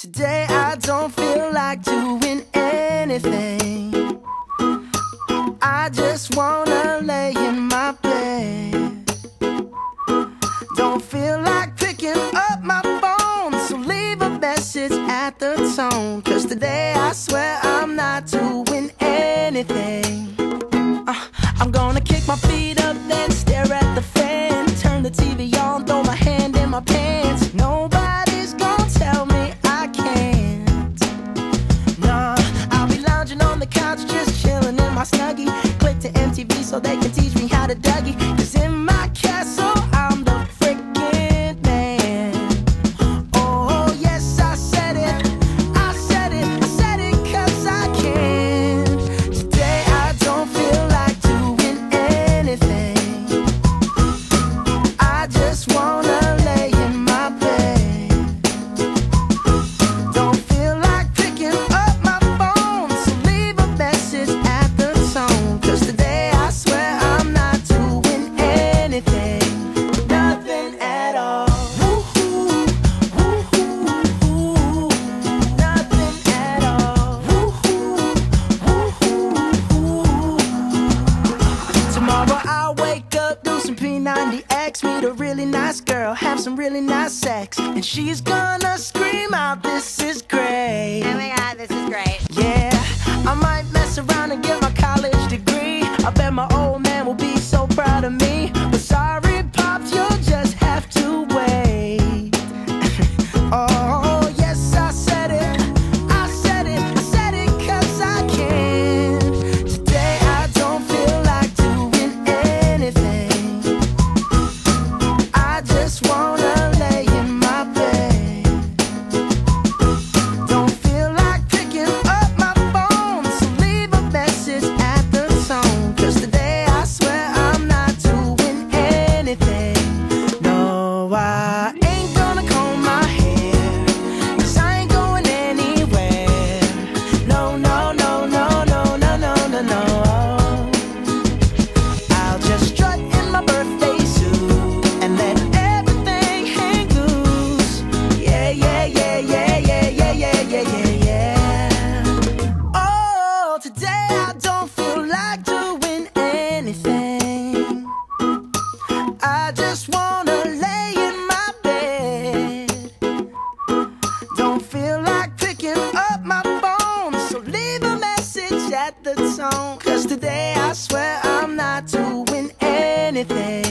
Today I don't feel like doing anything. I just wanna lay in my bed. Don't feel like picking up my phone, so leave a message at the tone. 'Cause today I swear I'm not doing anything. I'm gonna kick my feet up, then stare at the fan. Turn the TV on, throw my hand in my pants. Nobody's gonna tell me I can't. Nah, I'll be lounging on the couch, just chilling in my Snuggie. Click to MTV so they can teach me how to Dougie. 'Cause in my castle, I'm the freaking man. Oh yes, I said it, I said it, I said it 'cause I can. Today I don't feel like doing anything. I just wanna lay in my bed. Don't feel like picking up my phone, so leave a message at the tone. 'Cause today I swear I'm not doing anything. Nothing at all. Woo-hoo, woo-hoo, nothing at all. Woo-hoo, woo-hoo. Tomorrow I'll wake up, do some P90X, meet a really nice girl, have some really nice sex, and she's gonna scream out, "This is great." Oh my god, this is great. Yeah, I might mess around and get my college degree. I bet my old man will be so proud of me. But sorry, Pops, you'll just have to wait. Oh, yes, I said it, I said it, I said it 'cause I can. Today I don't feel like doing anything. I just wanna lay in my bed. Don't feel like picking up my phone, so leave a message at the tone. 'Cause today I swear I'm not doing anything. No, I ain't gonna comb my hair, 'cause I ain't going anywhere. No, no, no, no, no, no, no, no, no. I'll just strut in my birthday suit and let everything hang loose. Yeah, yeah, yeah, yeah, yeah, yeah, yeah, yeah, yeah, yeah. Oh, today I don't feel like doing anything. I just wanna lay in my bed. Don't feel like picking up my phone, so leave a message at the tone. 'Cause today I swear I'm not doing anything.